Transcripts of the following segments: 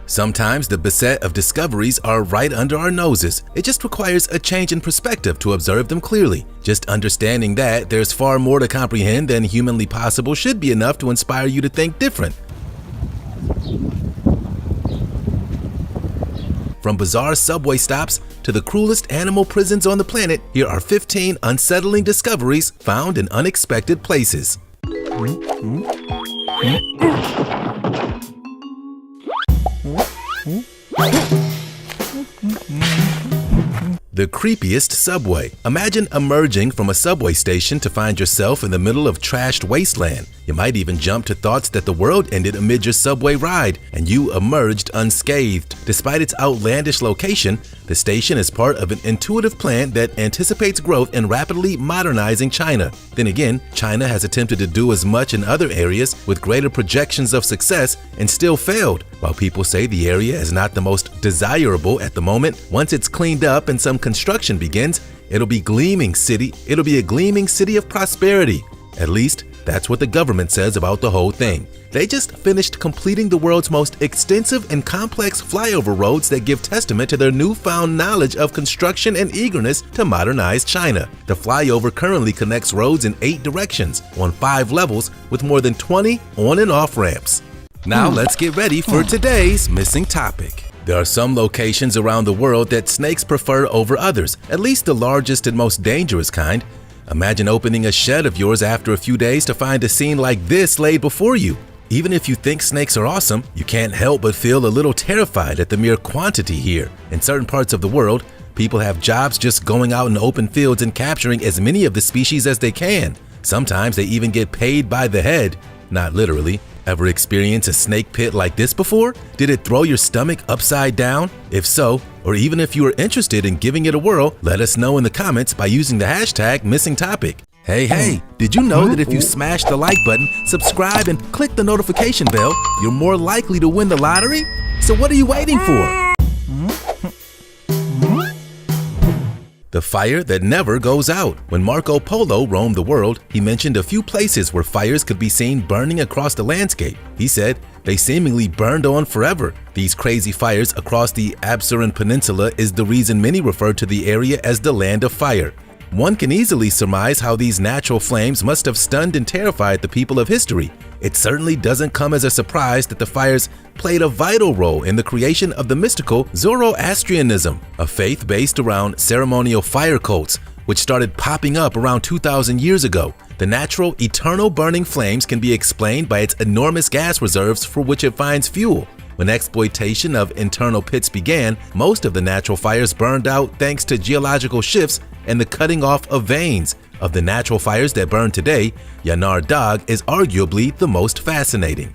Sometimes the beset of discoveries are right under our noses. It just requires a change in perspective to observe them clearly. Just understanding that there's far more to comprehend than humanly possible should be enough to inspire you to think different. From bizarre subway stops to the cruelest animal prisons on the planet, here are 15 unsettling discoveries found in unexpected places. The creepiest subway. Imagine emerging from a subway station to find yourself in the middle of trashed wasteland. You might even jump to thoughts that the world ended amid your subway ride, and you emerged unscathed. Despite its outlandish location, the station is part of an intuitive plan that anticipates growth in rapidly modernizing China. Then again, China has attempted to do as much in other areas with greater projections of success and still failed. While people say the area is not the most desirable at the moment, once it's cleaned up and some construction begins, it'll be a gleaming city of prosperity. At least, that's what the government says about the whole thing. They just finished completing the world's most extensive and complex flyover roads that give testament to their newfound knowledge of construction and eagerness to modernize China. The flyover currently connects roads in 8 directions on 5 levels with more than 20 on and off ramps. Now let's get ready for today's missing topic. There are some locations around the world that snakes prefer over others, at least the largest and most dangerous kind. Imagine opening a shed of yours after a few days to find a scene like this laid before you. Even if you think snakes are awesome, you can't help but feel a little terrified at the mere quantity here. In certain parts of the world, people have jobs just going out in open fields and capturing as many of the species as they can. Sometimes they even get paid by the head, not literally. Ever experience a snake pit like this before? Did it throw your stomach upside down? If so, or even if you are interested in giving it a whirl, let us know in the comments by using the hashtag #MissingTopic. Hey, did you know that if you smash the like button, subscribe, and click the notification bell, you're more likely to win the lottery? So what are you waiting for? The fire that never goes out. When Marco Polo roamed the world, he mentioned a few places where fires could be seen burning across the landscape. He said they seemingly burned on forever. These crazy fires across the Absaran Peninsula is the reason many refer to the area as the Land of Fire. One can easily surmise how these natural flames must have stunned and terrified the people of history. It certainly doesn't come as a surprise that the fires played a vital role in the creation of the mystical Zoroastrianism, a faith based around ceremonial fire cults, which started popping up around 2,000 years ago. The natural, eternal burning flames can be explained by its enormous gas reserves for which it finds fuel. When exploitation of internal pits began, most of the natural fires burned out thanks to geological shifts and the cutting off of veins. Of the natural fires that burn today, Yanar Dag is arguably the most fascinating.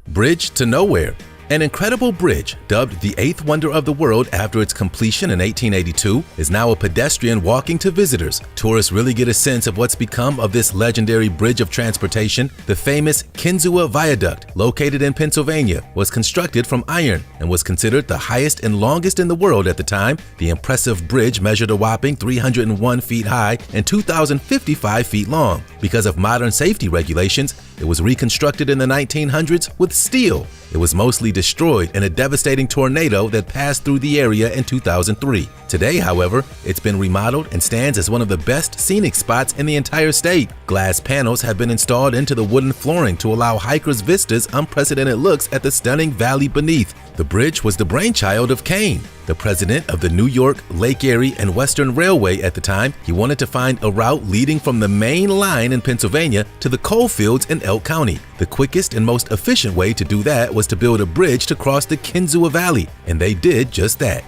Bridge to Nowhere. An incredible bridge, dubbed the 8th wonder of the world after its completion in 1882, is now a pedestrian walking to visitors. Tourists really get a sense of what's become of this legendary bridge of transportation. The famous Kinzua Viaduct, located in Pennsylvania, was constructed from iron and was considered the highest and longest in the world at the time. The impressive bridge measured a whopping 301 feet high and 2,055 feet long. Because of modern safety regulations, it was reconstructed in the 1900s with steel. It was mostly destroyed in a devastating tornado that passed through the area in 2003. Today, however, it's been remodeled and stands as one of the best scenic spots in the entire state. Glass panels have been installed into the wooden flooring to allow hikers vistas unprecedented looks at the stunning valley beneath. The bridge was the brainchild of Kane, the president of the New York, Lake Erie, and Western Railway at the time. He wanted to find a route leading from the main line in Pennsylvania to the coal fields in Elk County. The quickest and most efficient way to do that was to build a bridge to cross the Kinzua Valley, and they did just that.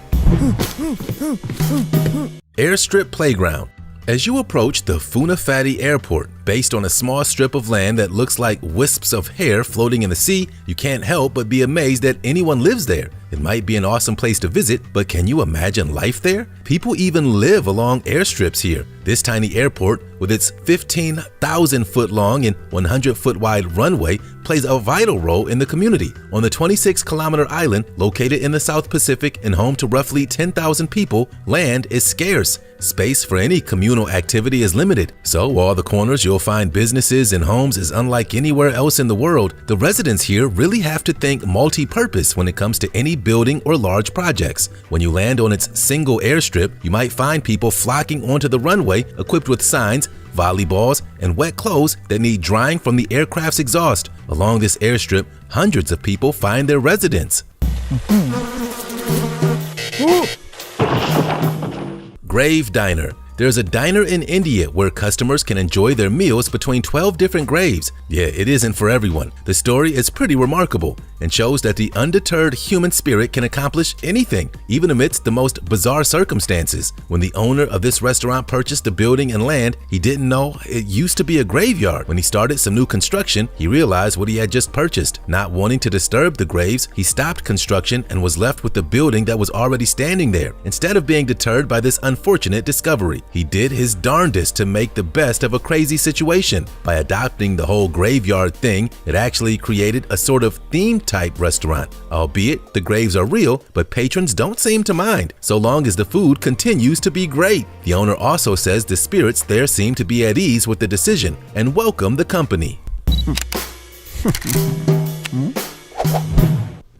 Airstrip Playground. As you approach the Fuuny Airport, based on a small strip of land that looks like wisps of hair floating in the sea, you can't help but be amazed that anyone lives there. It might be an awesome place to visit, but can you imagine life there? People even live along airstrips here. This tiny airport, with its 15,000-foot long and 100-foot wide runway, plays a vital role in the community. On the 26-kilometer island, located in the South Pacific and home to roughly 10,000 people, land is scarce. Space for any communal activity is limited, so all the corners you'll you'll find businesses and homes as unlike anywhere else in the world, the residents here really have to think multi-purpose when it comes to any building or large projects. When you land on its single airstrip, you might find people flocking onto the runway equipped with signs, volleyballs, and wet clothes that need drying from the aircraft's exhaust. Along this airstrip, hundreds of people find their residence. Grave Diner. There's a diner in India where customers can enjoy their meals between 12 different graves. Yeah, it isn't for everyone. The story is pretty remarkable and shows that the undeterred human spirit can accomplish anything, even amidst the most bizarre circumstances. When the owner of this restaurant purchased the building and land, he didn't know it used to be a graveyard. When he started some new construction, he realized what he had just purchased. Not wanting to disturb the graves, he stopped construction and was left with the building that was already standing there. Instead of being deterred by this unfortunate discovery, he did his darndest to make the best of a crazy situation. By adopting the whole graveyard thing, it actually created a sort of theme-type restaurant. Albeit, the graves are real, but patrons don't seem to mind, so long as the food continues to be great. The owner also says the spirits there seem to be at ease with the decision and welcome the company.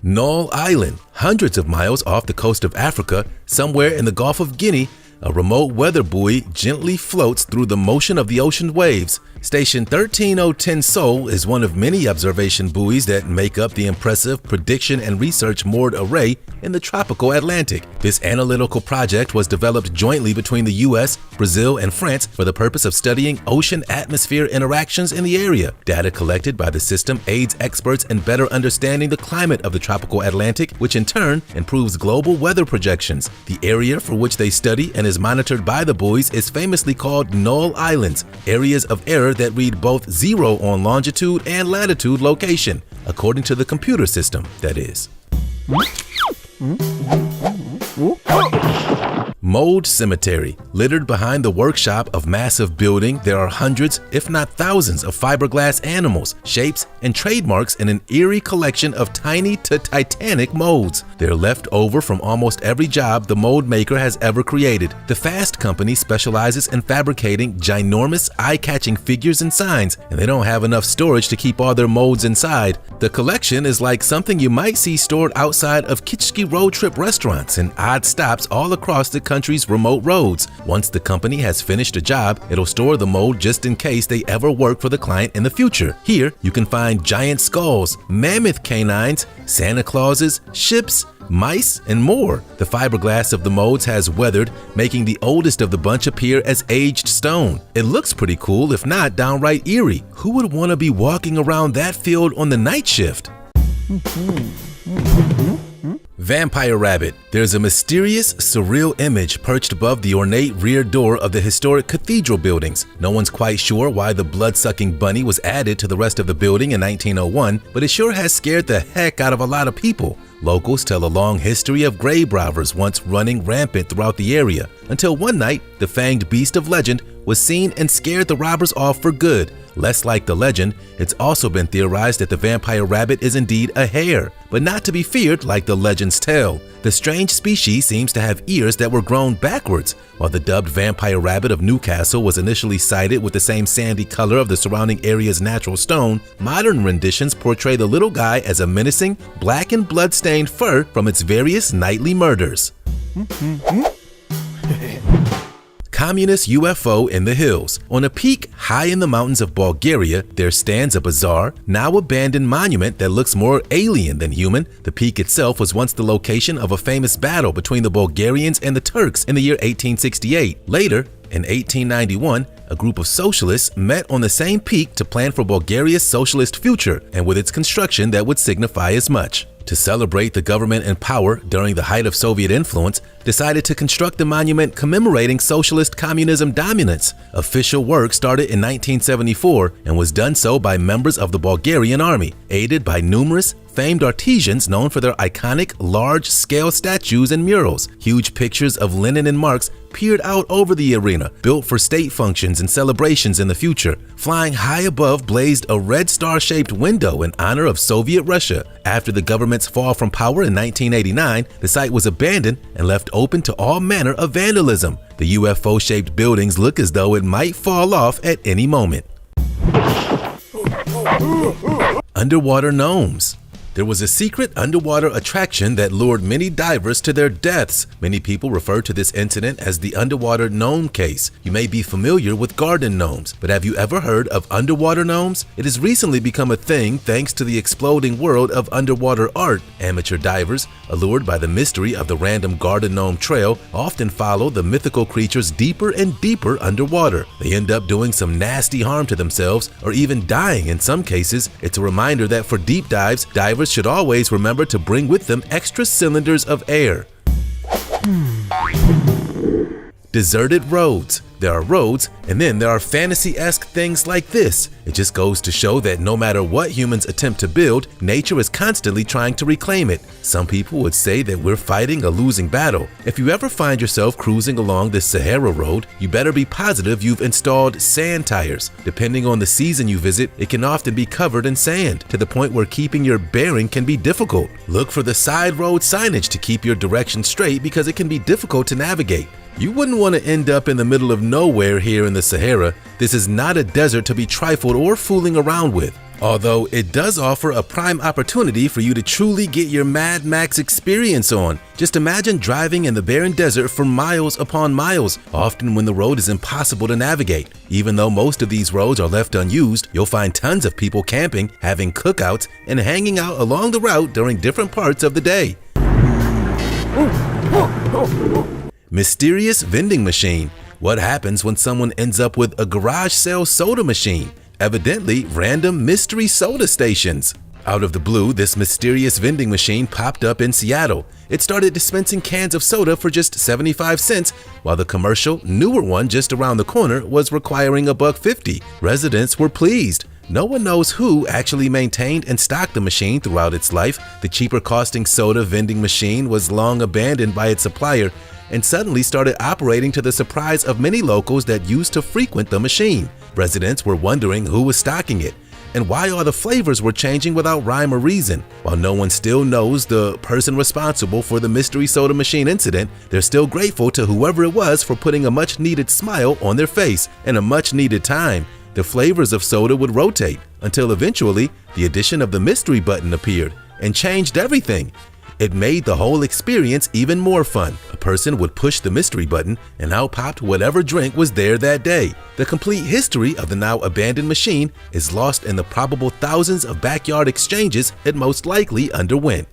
Null Island, hundreds of miles off the coast of Africa, somewhere in the Gulf of Guinea, a remote weather buoy gently floats through the motion of the ocean waves. Station 13010 Seoul is one of many observation buoys that make up the impressive prediction and research moored array in the tropical Atlantic. This analytical project was developed jointly between the US, Brazil, and France for the purpose of studying ocean-atmosphere interactions in the area. Data collected by the system aids experts in better understanding the climate of the tropical Atlantic, which in turn improves global weather projections. The area for which they study and is monitored by the buoys is famously called Null Islands, areas of error that read both zero on longitude and latitude location, according to the computer system, that is. Mold Cemetery. Littered behind the workshop of massive building, there are hundreds, if not thousands, of fiberglass animals, shapes, and trademarks in an eerie collection of tiny to titanic molds. They're left over from almost every job the mold maker has ever created. The Fast Company specializes in fabricating ginormous, eye-catching figures and signs, and they don't have enough storage to keep all their molds inside. The collection is like something you might see stored outside of kitschy road trip restaurants and odd stops all across the country's remote roads. Once the company has finished a job, it'll store the mold just in case they ever work for the client in the future. Here, you can find giant skulls, mammoth canines, Santa Clauses, ships, mice, and more. The fiberglass of the molds has weathered, making the oldest of the bunch appear as aged stone. It looks pretty cool, if not downright eerie. Who would want to be walking around that field on the night shift? Vampire Rabbit. There's a mysterious, surreal image perched above the ornate rear door of the historic cathedral buildings. No one's quite sure why the blood-sucking bunny was added to the rest of the building in 1901, but it sure has scared the heck out of a lot of people. Locals tell a long history of grave robbers once running rampant throughout the area, until one night, the fanged beast of legend was seen and scared the robbers off for good. Less like the legend, it's also been theorized that the vampire rabbit is indeed a hare, but not to be feared like the legends tell. The strange species seems to have ears that were grown backwards. While the dubbed vampire rabbit of Newcastle was initially sighted with the same sandy color of the surrounding area's natural stone, modern renditions portray the little guy as a menacing, black and blood-stained fur from its various nightly murders. Communist UFO in the hills. On a peak high in the mountains of Bulgaria, there stands a bizarre, now abandoned monument that looks more alien than human. The peak itself was once the location of a famous battle between the Bulgarians and the Turks in the year 1868. Later, in 1891, a group of socialists met on the same peak to plan for Bulgaria's socialist future, and with its construction that would signify as much. To celebrate the government in power during the height of Soviet influence, decided to construct the monument commemorating socialist communism dominance. Official work started in 1974 and was done so by members of the Bulgarian army, aided by numerous famed artisans known for their iconic large-scale statues and murals. Huge pictures of Lenin and Marx peered out over the arena, built for state functions and celebrations in the future. Flying high above blazed a red star-shaped window in honor of Soviet Russia. After the government's fall from power in 1989, the site was abandoned and left open to all manner of vandalism. The UFO-shaped buildings look as though it might fall off at any moment. Underwater gnomes. There was a secret underwater attraction that lured many divers to their deaths. Many people refer to this incident as the underwater gnome case. You may be familiar with garden gnomes, but have you ever heard of underwater gnomes? It has recently become a thing thanks to the exploding world of underwater art. Amateur divers, allured by the mystery of the random garden gnome trail, often follow the mythical creatures deeper and deeper underwater. They end up doing some nasty harm to themselves or even dying in some cases. It's a reminder that for deep dives, divers should always remember to bring with them extra cylinders of air. Deserted roads. There are roads, and then there are fantasy-esque things like this. It just goes to show that no matter what humans attempt to build, nature is constantly trying to reclaim it. Some people would say that we're fighting a losing battle. If you ever find yourself cruising along this Sahara road, you better be positive you've installed sand tires. Depending on the season you visit, it can often be covered in sand, to the point where keeping your bearing can be difficult. Look for the side road signage to keep your direction straight because it can be difficult to navigate. You wouldn't want to end up in the middle of nowhere here in the Sahara. This is not a desert to be trifled or fooling around with. Although it does offer a prime opportunity for you to truly get your Mad Max experience on. Just imagine driving in the barren desert for miles upon miles, often when the road is impossible to navigate. Even though most of these roads are left unused, you'll find tons of people camping, having cookouts, and hanging out along the route during different parts of the day. Mysterious vending machine. What happens when someone ends up with a garage sale soda machine? Evidently, random mystery soda stations. Out of the blue, this mysterious vending machine popped up in Seattle. It started dispensing cans of soda for just 75 cents, while the commercial, newer one just around the corner was requiring $1.50. Residents were pleased. No one knows who actually maintained and stocked the machine throughout its life. The cheaper costing soda vending machine was long abandoned by its supplier and suddenly started operating to the surprise of many locals that used to frequent the machine. Residents were wondering who was stocking it and why all the flavors were changing without rhyme or reason. While no one still knows the person responsible for the mystery soda machine incident, they're still grateful to whoever it was for putting a much-needed smile on their face and a much-needed time. The flavors of soda would rotate until eventually the addition of the mystery button appeared and changed everything. It made the whole experience even more fun. A person would push the mystery button and out popped whatever drink was there that day. The complete history of the now abandoned machine is lost in the probable thousands of backyard exchanges it most likely underwent.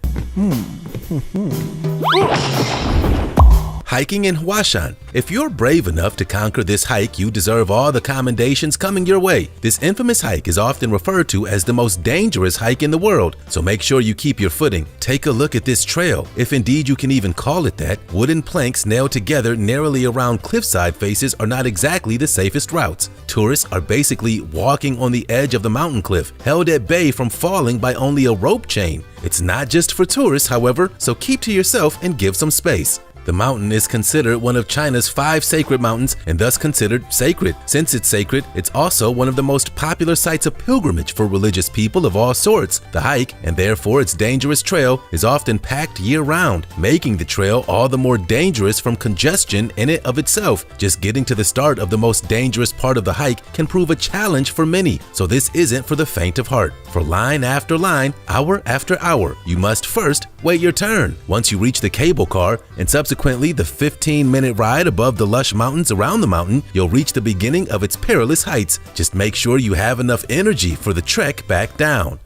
Hiking in Huashan. If you're brave enough to conquer this hike, you deserve all the commendations coming your way. This infamous hike is often referred to as the most dangerous hike in the world, so make sure you keep your footing. Take a look at this trail, if indeed you can even call it that. Wooden planks nailed together narrowly around cliffside faces are not exactly the safest routes. Tourists are basically walking on the edge of the mountain cliff, held at bay from falling by only a rope chain. It's not just for tourists, however, so keep to yourself and give some space. The mountain is considered one of China's 5 sacred mountains and thus considered sacred. Since it's sacred, it's also one of the most popular sites of pilgrimage for religious people of all sorts. The hike, and therefore its dangerous trail, is often packed year-round, making the trail all the more dangerous from congestion in it of itself. Just getting to the start of the most dangerous part of the hike can prove a challenge for many, so this isn't for the faint of heart. For line after line, hour after hour, you must first wait your turn. Once you reach the cable car and subsequently the 15-minute ride above the lush mountains around the mountain, you'll reach the beginning of its perilous heights. Just make sure you have enough energy for the trek back down.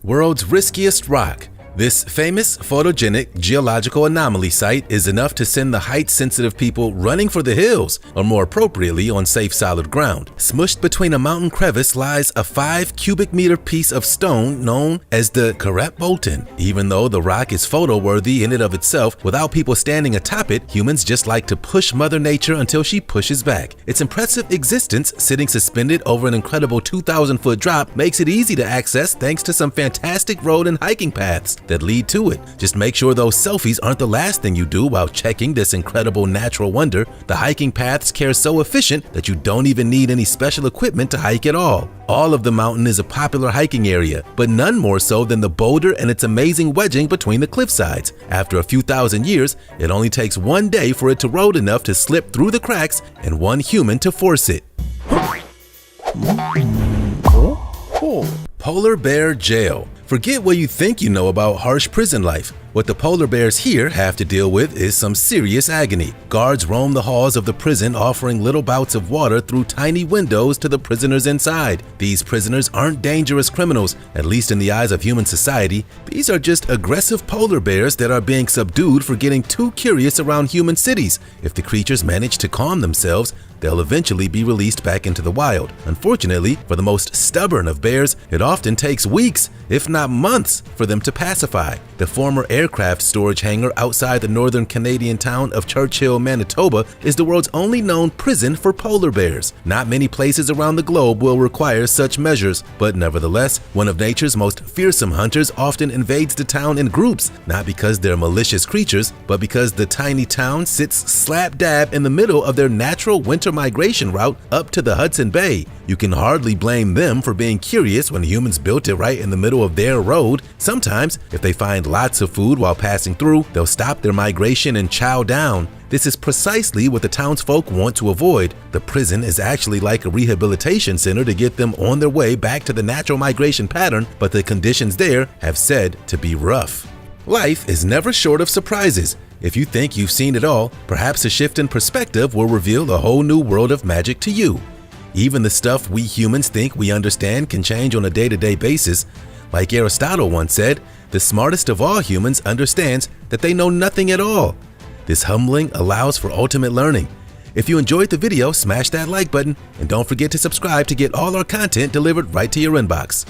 World's riskiest rock. This famous photogenic geological anomaly site is enough to send the height-sensitive people running for the hills, or more appropriately on safe solid ground. Smushed between a mountain crevice lies a 5 cubic meter piece of stone known as the Karet Bolton. Even though the rock is photo-worthy in and of itself, without people standing atop it, humans just like to push Mother Nature until she pushes back. Its impressive existence, sitting suspended over an incredible 2,000-foot drop, makes it easy to access thanks to some fantastic road and hiking paths. that lead to it. Just make sure those selfies aren't the last thing you do while checking this incredible natural wonder. The hiking paths are so efficient that you don't even need any special equipment to hike at all. All of the mountain is a popular hiking area, but none more so than the boulder and its amazing wedging between the cliff sides. After a few thousand years, it only takes one day for it to erode enough to slip through the cracks and one human to force it. Polar bear jail. Forget what you think you know about harsh prison life. What the polar bears here have to deal with is some serious agony. Guards roam the halls of the prison offering little bouts of water through tiny windows to the prisoners inside. These prisoners aren't dangerous criminals, at least in the eyes of human society. These are just aggressive polar bears that are being subdued for getting too curious around human cities. If the creatures manage to calm themselves, they'll eventually be released back into the wild. Unfortunately, for the most stubborn of bears, it often takes weeks, if not months, for them to pacify. The former aircraft storage hangar outside the northern Canadian town of Churchill, Manitoba, is the world's only known prison for polar bears. Not many places around the globe will require such measures, but nevertheless, one of nature's most fearsome hunters often invades the town in groups, not because they're malicious creatures, but because the tiny town sits slap dab in the middle of their natural winter migration route up to the Hudson Bay. You can hardly blame them for being curious when humans built it right in the middle of their road. Sometimes, if they find lots of food while passing through, they'll stop their migration and chow down. This is precisely what the townsfolk want to avoid. The prison is actually like a rehabilitation center to get them on their way back to the natural migration pattern, but the conditions there have said to be rough. Life is never short of surprises. If you think you've seen it all, perhaps a shift in perspective will reveal a whole new world of magic to you. Even the stuff we humans think we understand can change on a day-to-day basis. Like Aristotle once said, the smartest of all humans understands that they know nothing at all. This humbling allows for ultimate learning. If you enjoyed the video, smash that like button and don't forget to subscribe to get all our content delivered right to your inbox.